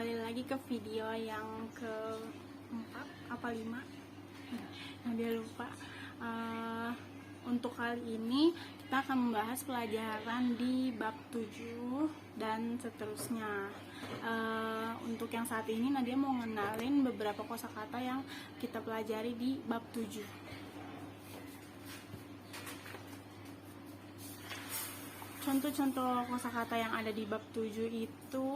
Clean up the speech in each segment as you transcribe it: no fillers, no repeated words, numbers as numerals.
kembali lagi ke video yang keempat apa 5 dia lupa. Untuk kali ini kita akan membahas pelajaran di bab 7 dan seterusnya. Untuk yang saat ini Nadia mau ngenalin beberapa kosakata yang kita pelajari di bab 7. Contoh-contoh kosakata yang ada di bab 7 itu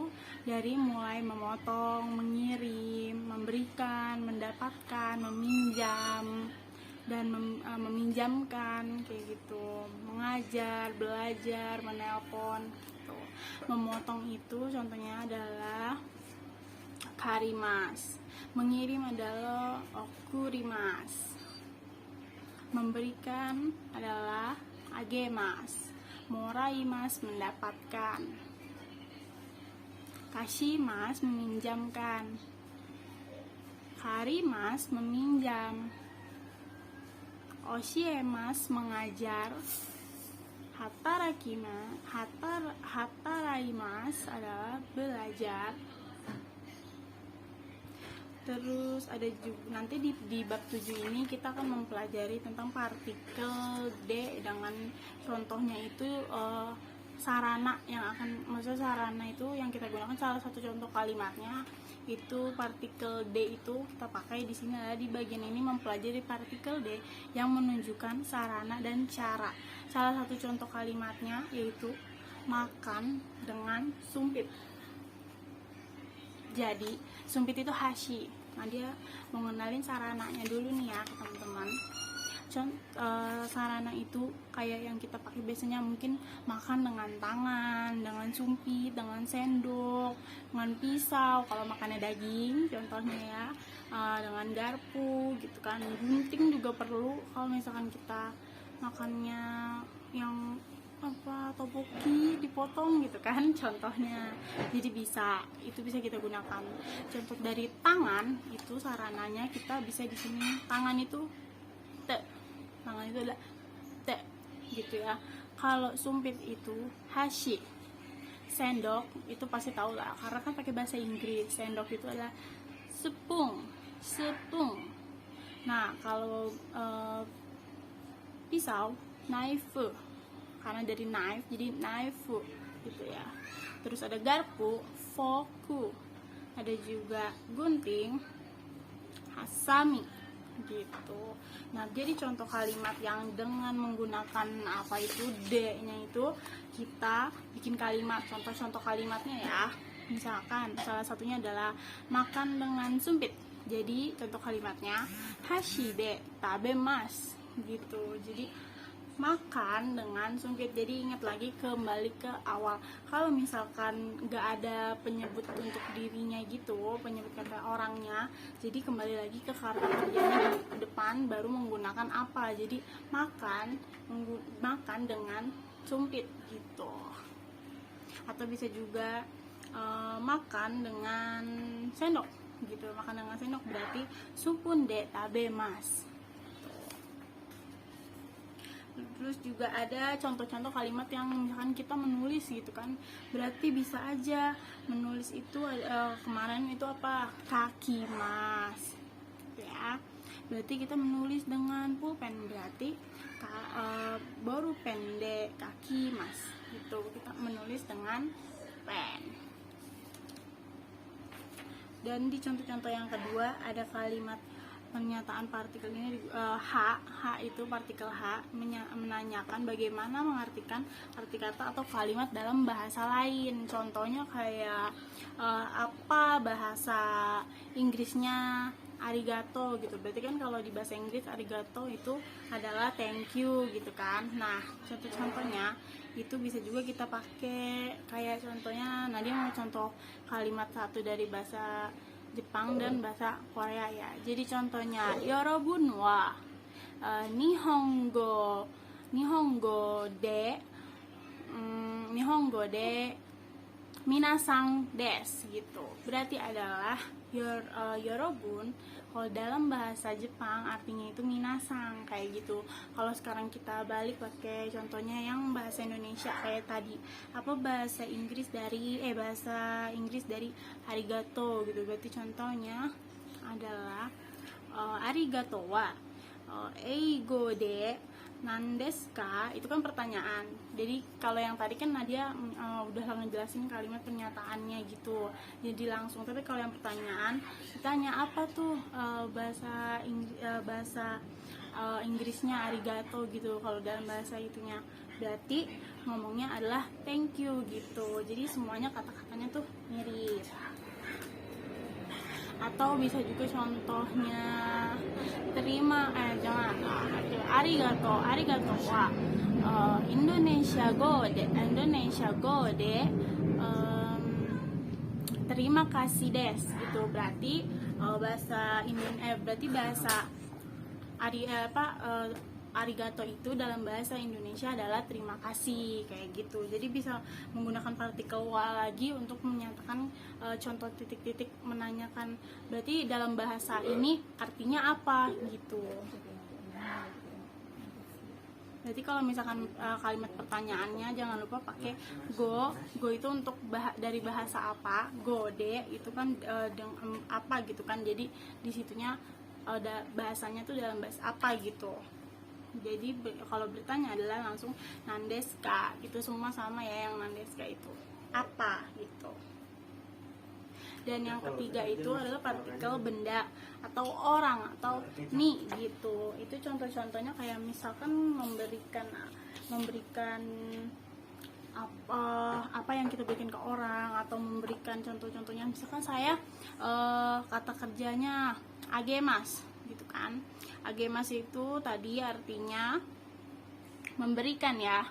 dari mulai memotong, mengirim, memberikan, mendapatkan, meminjam, dan meminjamkan kayak gitu, mengajar, belajar, menelpon gitu. Memotong itu contohnya adalah karimas, mengirim adalah okurimas, memberikan adalah agemas, moraimas mendapatkan, kashimas meminjamkan, karimas meminjam, oshiemas mengajar, hataraimas adalah belajar. Terus ada juga nanti di bab 7 ini kita akan mempelajari tentang partikel D dengan contohnya itu sarana yang akan, maksudnya sarana itu yang kita gunakan, salah satu contoh kalimatnya itu partikel D itu kita pakai di sini adalah di bagian ini mempelajari partikel D yang menunjukkan sarana dan cara. Salah satu contoh kalimatnya yaitu makan dengan sumpit. Jadi sumpit itu hashi. Nah, dia mau ngenalin sarananya dulu nih ya teman-teman. Sarana itu kayak yang kita pakai biasanya, mungkin makan dengan tangan, dengan sumpit, dengan sendok, dengan pisau kalau makannya daging contohnya ya, dengan garpu gitu kan. Gunting juga perlu kalau misalkan kita makannya yang topoki dipotong gitu kan contohnya. Jadi itu bisa kita gunakan. Contoh dari tangan itu sarananya kita bisa di sini, tangan itu adalah te gitu ya. Kalau sumpit itu hashi, sendok itu pasti tahu lah karena kan pakai bahasa Inggris. Sendok itu adalah sepung. Nah kalau pisau knife, karena dari knife jadi knife gitu ya. Terus ada garpu, forku, ada juga gunting, hasami gitu. Nah, jadi contoh kalimat yang dengan menggunakan apa itu D-nya itu kita bikin kalimat, contoh-contoh kalimatnya ya. Misalkan salah satunya adalah makan dengan sumpit. Jadi contoh kalimatnya hashi de tabemas gitu. Jadi makan dengan sumpit. Jadi ingat lagi, kembali ke awal. Kalau misalkan nggak ada penyebut untuk dirinya gitu, penyebut kata orangnya, jadi kembali lagi ke kata kerjanya di depan baru menggunakan apa. Jadi makan dengan sumpit gitu. Atau bisa juga makan dengan sendok gitu. Makan dengan sendok berarti supun de tabemas. Terus juga ada contoh-contoh kalimat yang misalkan kita menulis gitu kan, berarti bisa aja menulis itu kemarin itu apa, kaki mas ya, berarti kita menulis dengan pulpen, berarti baru pendek kaki mas gitu, kita menulis dengan pen. Dan di contoh-contoh yang kedua ada kalimat pernyataan partikel ini, H itu partikel H menanyakan bagaimana mengartikan arti kata atau kalimat dalam bahasa lain. Contohnya kayak apa bahasa Inggrisnya arigato gitu. Berarti kan kalau di bahasa Inggris arigato itu adalah thank you gitu kan. Nah, contoh-contohnya itu bisa juga kita pakai, kayak contohnya Nadia mau contoh kalimat satu dari bahasa Jepang dan bahasa Korea ya. Jadi contohnya yorobun wa nihongo de minasang des gitu. Berarti adalah yorobun kalau dalam bahasa Jepang artinya itu minasang, kayak gitu. Kalau sekarang kita balik pakai contohnya yang bahasa Indonesia kayak tadi, apa bahasa Inggris dari arigato gitu. Berarti contohnya adalah arigato wa eigo de nandesu ka, itu kan pertanyaan. Jadi kalau yang tadi kan Nadia udah ngejelasin kalimat pernyataannya gitu, jadi langsung. Tapi kalau yang pertanyaan ditanya apa tuh bahasa Inggrisnya arigato gitu, kalau dalam bahasa itunya berarti ngomongnya adalah thank you gitu. Jadi semuanya kata-katanya tuh mirip. Atau bisa juga contohnya arigato wa Indonesia go de terima kasih des gitu. Berarti bahasa arigato itu dalam bahasa Indonesia adalah terima kasih, kayak gitu. Jadi bisa menggunakan partikel wa lagi untuk menyatakan contoh titik-titik, menanyakan berarti dalam bahasa ini artinya apa gitu. Berarti kalau misalkan kalimat pertanyaannya jangan lupa pakai go itu untuk dari bahasa apa, go de itu kan apa gitu kan. Jadi disitunya bahasanya tuh dalam bahasa apa gitu. Jadi kalau bertanya adalah langsung nandeska gitu, semua sama ya, yang nandeska itu apa gitu. Dan yang ketiga itu adalah partikel benda atau orang atau ni gitu. Itu contoh-contohnya kayak misalkan memberikan apa yang kita bikin ke orang, atau memberikan contoh-contohnya. Misalkan saya kata kerjanya agemas gitu kan. Agemas itu tadi artinya memberikan ya.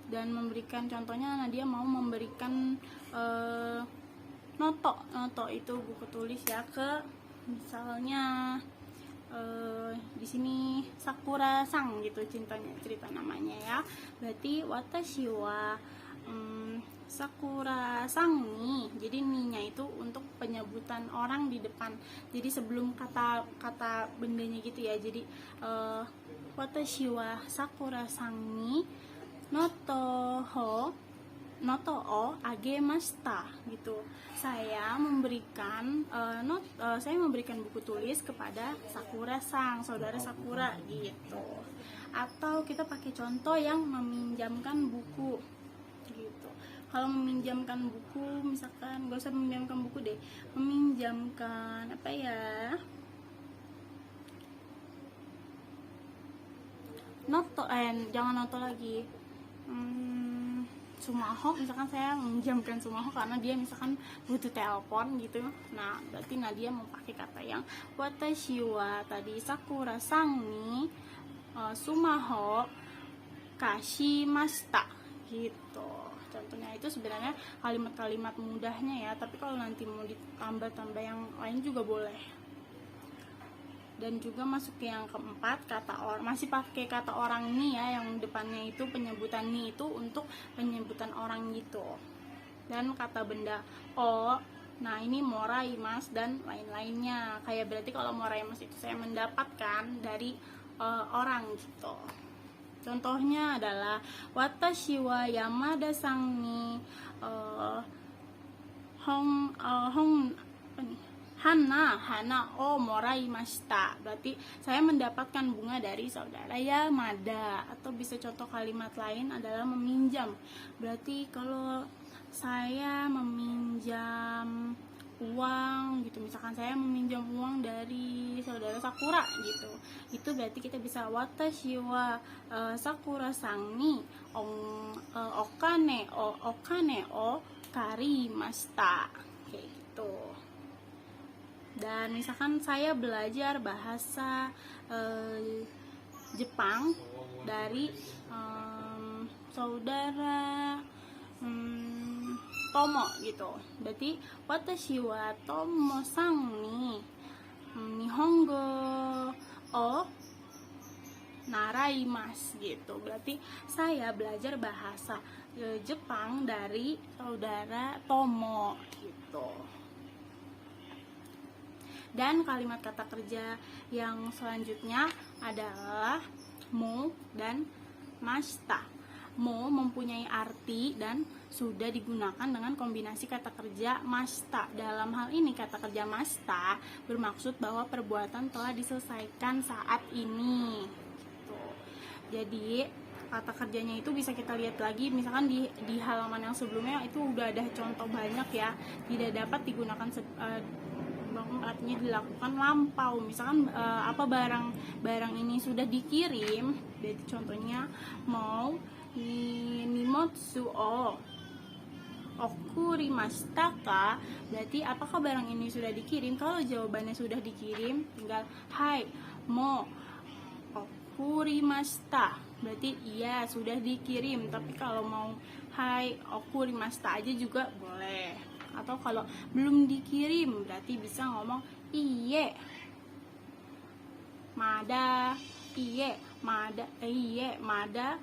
Dan memberikan contohnya dia mau memberikan noto itu buku tulis ya, ke misalnya di sini Sakura Sang gitu cerita namanya ya. Berarti watashi wa Sakura Sang ni. Jadi ni-nya itu untuk penyebutan orang di depan. Jadi sebelum kata bendanya gitu ya. Jadi watashi wa Sakura Sang ni noto o agemashita gitu. Saya memberikan buku tulis kepada Sakura Sang, saudara Sakura gitu. Atau kita pakai contoh yang meminjamkan buku gitu. Kalau meminjamkan buku, misalkan gak usah meminjamkan buku deh, meminjamkan apa ya, jangan noto lagi, Sumaho, misalkan saya meminjamkan Sumaho karena dia misalkan butuh telepon gitu. Nah, berarti Nadia mau pakai kata yang watashi wa tadi Sakura Sang ni Sumaho kashimashita gitu. Contohnya itu sebenarnya kalimat-kalimat mudahnya ya, tapi kalau nanti mau ditambah-tambah yang lain juga boleh. Dan juga masuk ke yang keempat, masih pakai kata orang ni ya, yang depannya itu penyebutan ni itu untuk penyebutan orang gitu. Dan kata benda o, nah ini moraimas dan lain-lainnya. Kayak berarti kalau moraimas itu saya mendapatkan dari orang gitu. Contohnya adalah watashi wa Yamada Sang ni hana o moraimashita. Berarti saya mendapatkan bunga dari saudara Yamada. Atau bisa contoh kalimat lain adalah meminjam. Berarti kalau saya meminjam uang gitu, misalkan saya meminjam uang dari saudara Sakura gitu, itu berarti kita bisa watashi wa Sakura Sang ni okane o karimashita, kayak gitu. Dan misalkan saya belajar bahasa Jepang dari saudara Tomo gitu. Berarti watashi wa Tomo Sang ni Nihongo o naraimasu gitu. Berarti saya belajar bahasa Jepang dari saudara Tomo gitu. Dan kalimat kata kerja yang selanjutnya adalah mo dan mashita. Mo mempunyai arti dan sudah digunakan dengan kombinasi kata kerja mashita. Dalam hal ini kata kerja mashita bermaksud bahwa perbuatan telah diselesaikan saat ini gitu. Jadi kata kerjanya itu bisa kita lihat lagi, misalkan di halaman yang sebelumnya itu udah ada contoh banyak ya. Tidak dapat digunakan artinya dilakukan lampau. Misalkan apa barang ini sudah dikirim, jadi contohnya mau nimotsu o okurimashita ka, berarti apakah barang ini sudah dikirim? Kalau jawabannya sudah dikirim, tinggal hai mo okurimashita, berarti iya sudah dikirim. Tapi kalau mau hai okurimashita aja juga boleh. Atau kalau belum dikirim, berarti bisa ngomong iye mada, iye mada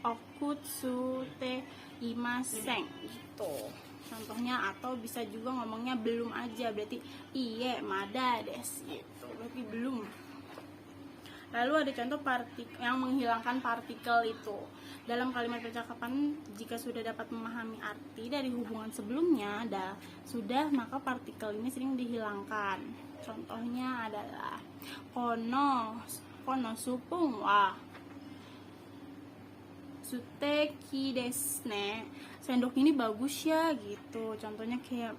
okutsu te imasen gitu contohnya. Atau bisa juga ngomongnya belum aja, berarti iye mada desu gitu, berarti belum. Lalu ada contoh yang menghilangkan partikel itu. Dalam kalimat percakapan, jika sudah dapat memahami arti dari hubungan sebelumnya, maka partikel ini sering dihilangkan. Contohnya adalah kono supung wa suteki desu ne, sendok ini bagus ya gitu. Contohnya kayak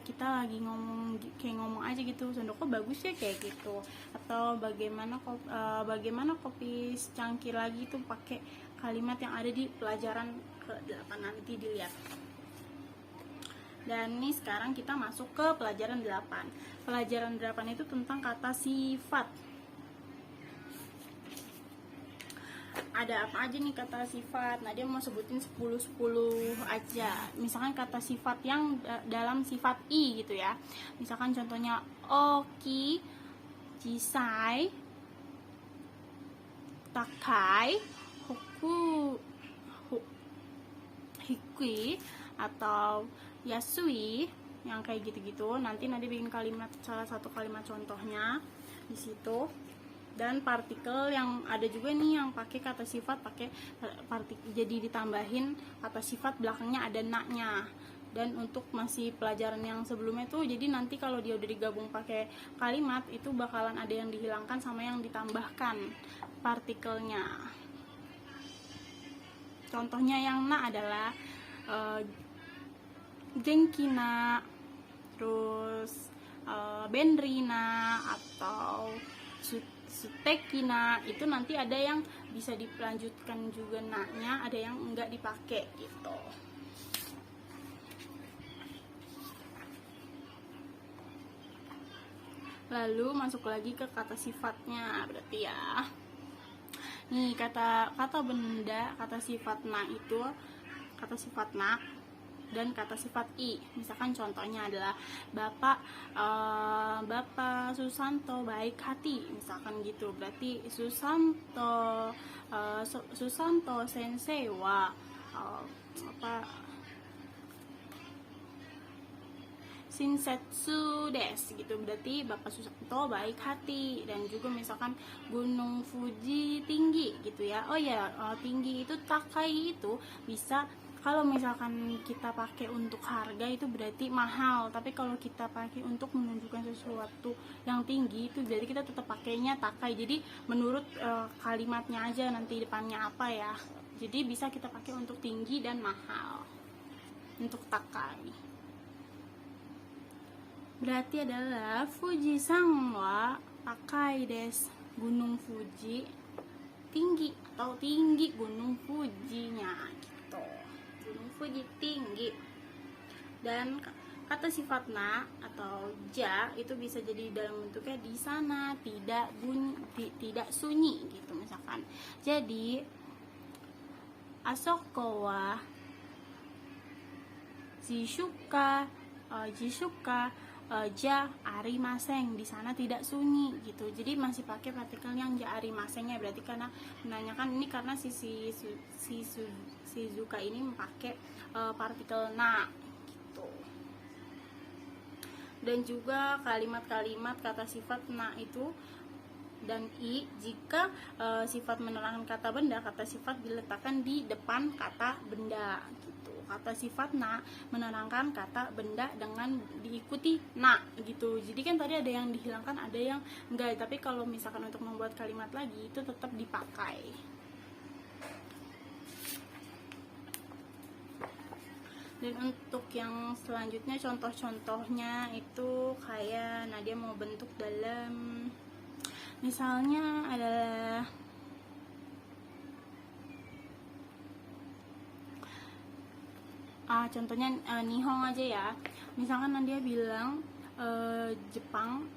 kita lagi ngomong aja gitu, sendoknya bagus ya kayak gitu. Atau bagaimana kopi secangkir lagi itu pakai kalimat yang ada di pelajaran ke-8, nanti dilihat. Dan ini sekarang kita masuk ke pelajaran 8. Pelajaran 8 itu tentang kata sifat. Ada apa aja nih kata sifat? Nah, dia mau sebutin 10 aja. Misalkan kata sifat yang dalam sifat i gitu ya. Misalkan contohnya oki, jisai, takai, hikui, atau yasui, yang kayak gitu-gitu. Nanti bikin salah satu kalimat contohnya di situ. Dan partikel yang ada juga nih yang pakai kata sifat pakai partikel, jadi ditambahin kata sifat belakangnya ada na-nya. Dan untuk masih pelajaran yang sebelumnya tuh, jadi nanti kalau dia udah digabung pakai kalimat itu bakalan ada yang dihilangkan sama yang ditambahkan partikelnya. Contohnya yang na adalah genkina, terus benrina, atau sutekina. Itu nanti ada yang bisa dilanjutkan juga na-nya, ada yang enggak dipakai gitu. Lalu masuk lagi ke kata sifatnya, berarti ya. Nih kata benda, kata sifat na itu kata sifat na dan kata sifat i. Misalkan contohnya adalah Bapak Susanto baik hati, misalkan gitu. Berarti Susanto sensei wa Shinsetsu desu gitu, berarti Bapak Susanto baik hati. Dan juga misalkan Gunung Fuji tinggi gitu ya. Oh ya, tinggi itu takai itu bisa, kalau misalkan kita pakai untuk harga itu berarti mahal, tapi kalau kita pakai untuk menunjukkan sesuatu yang tinggi itu jadi kita tetap pakainya takai. Jadi menurut kalimatnya aja nanti depannya apa ya. Jadi bisa kita pakai untuk tinggi dan mahal untuk takai. Berarti adalah Fujisan wa takai desu, Gunung Fuji tinggi, atau tinggi Gunung Fujinya gitu. Gunung Fuji tinggi. Dan kata sifat na atau ja itu bisa jadi dalam bentuknya di sana, tidak sunyi gitu misalkan. Jadi asoko wa jishuka ja arimaseng, di sana tidak sunyi gitu. Jadi masih pakai partikel yang ja arimasengnya, berarti karena menanyakan ini karena si Zuka ini memakai partikel na gitu. dan juga kalimat-kalimat kata sifat na itu dan i jika sifat menerangkan kata benda, kata sifat diletakkan di depan kata benda gitu. Kata sifat na menerangkan kata benda dengan diikuti na gitu. Jadi kan tadi ada yang dihilangkan, ada yang enggak, tapi kalau misalkan untuk membuat kalimat lagi itu tetap dipakai. Dan untuk yang selanjutnya contoh-contohnya itu kayak Nadia mau bentuk dalam, misalnya adalah contohnya Nihong aja ya. Misalkan Nadia bilang Jepang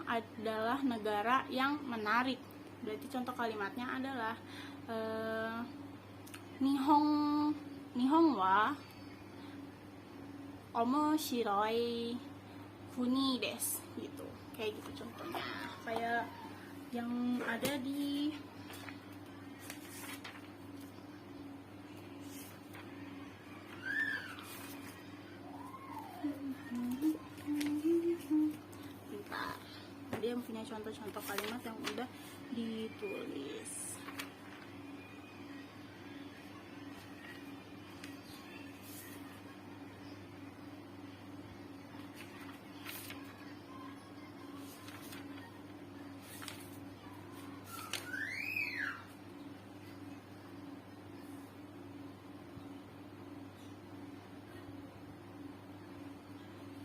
adalah negara yang menarik. Berarti contoh kalimatnya adalah Nihong wa omoshiroi kuni desu gitu. Kayak gitu contohnya. Kayak yang ada di bentar, dia punya contoh-contoh kalimat yang udah ditulis.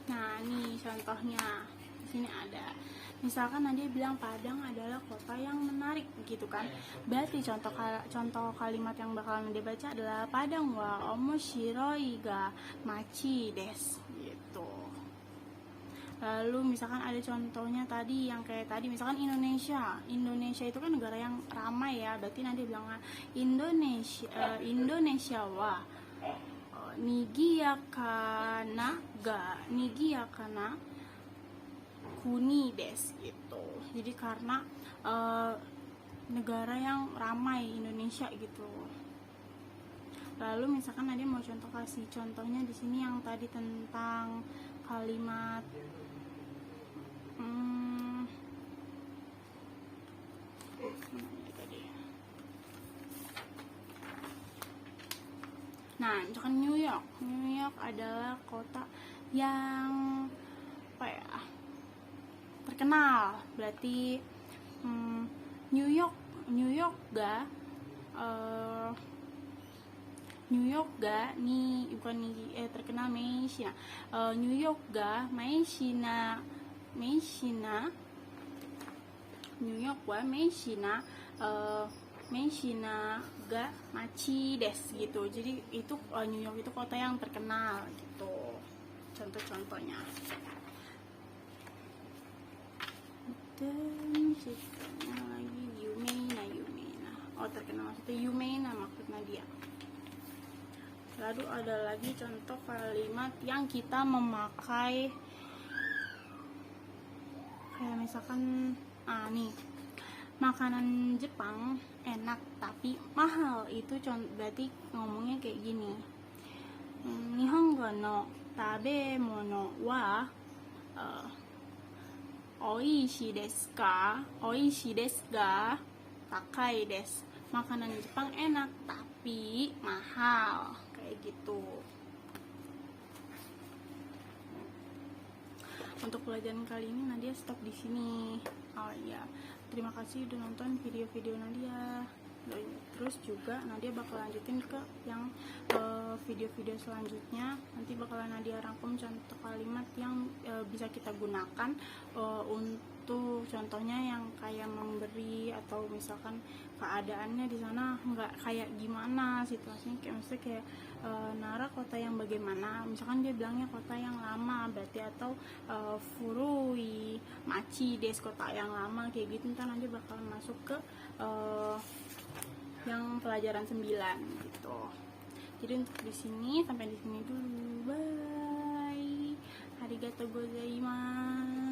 Nah, nih contohnya di sini ada. Misalkan Nadia bilang Padang adalah kota yang menarik, gitu kan? Berarti contoh kalimat yang bakalan Nadia baca adalah Padang wa omoshiroi ga machi desu, gitu. Lalu misalkan ada contohnya tadi yang kayak tadi, misalkan Indonesia itu kan negara yang ramai ya. Berarti Nadia bilang Indonesia wa nigiyakana kuni desu gitu. Jadi karena negara yang ramai Indonesia gitu. Lalu misalkan Nadia mau kasih contohnya di sini yang tadi tentang kalimat nah, misalkan New York adalah kota yang terkenal. Berarti New York ga ni bukan ni terkenal Malaysia. New York ga Malaysia New York wa Malaysia ga machi desu gitu. Jadi itu New York itu kota yang terkenal gitu. Contoh-contohnya. Dan ceritanya lagi Yumeina. Oh, terkenal maksudnya Yumeina maksudnya dia. Lalu ada lagi contoh kalimat yang kita memakai kayak misalkan nih, makanan Jepang enak tapi mahal. Itu berarti ngomongnya kayak gini. Nihongo no tabemono wa oishii desu ka? Oishii desu ga takai desu. Makanan Jepang enak tapi mahal. Kayak gitu. Untuk pelajaran kali ini Nadia stop di sini. Oh iya, terima kasih udah nonton video-video Nadia. Terus juga Nadia bakal lanjutin ke yang video-video selanjutnya. Nanti bakalan Nadia rangkum contoh kalimat yang bisa kita gunakan untuk contohnya yang kayak memberi atau misalkan keadaannya di sana nggak kayak gimana situasinya, kayak maksudnya kayak Nara kota yang bagaimana, misalkan dia bilangnya kota yang lama berarti, atau Furui Machi des kota yang lama kayak gitu. Ntar nanti bakal masuk ke yang pelajaran 9 gitu. Jadi untuk di sini sampai di sini dulu. Bye. Arigatou gozaimasu.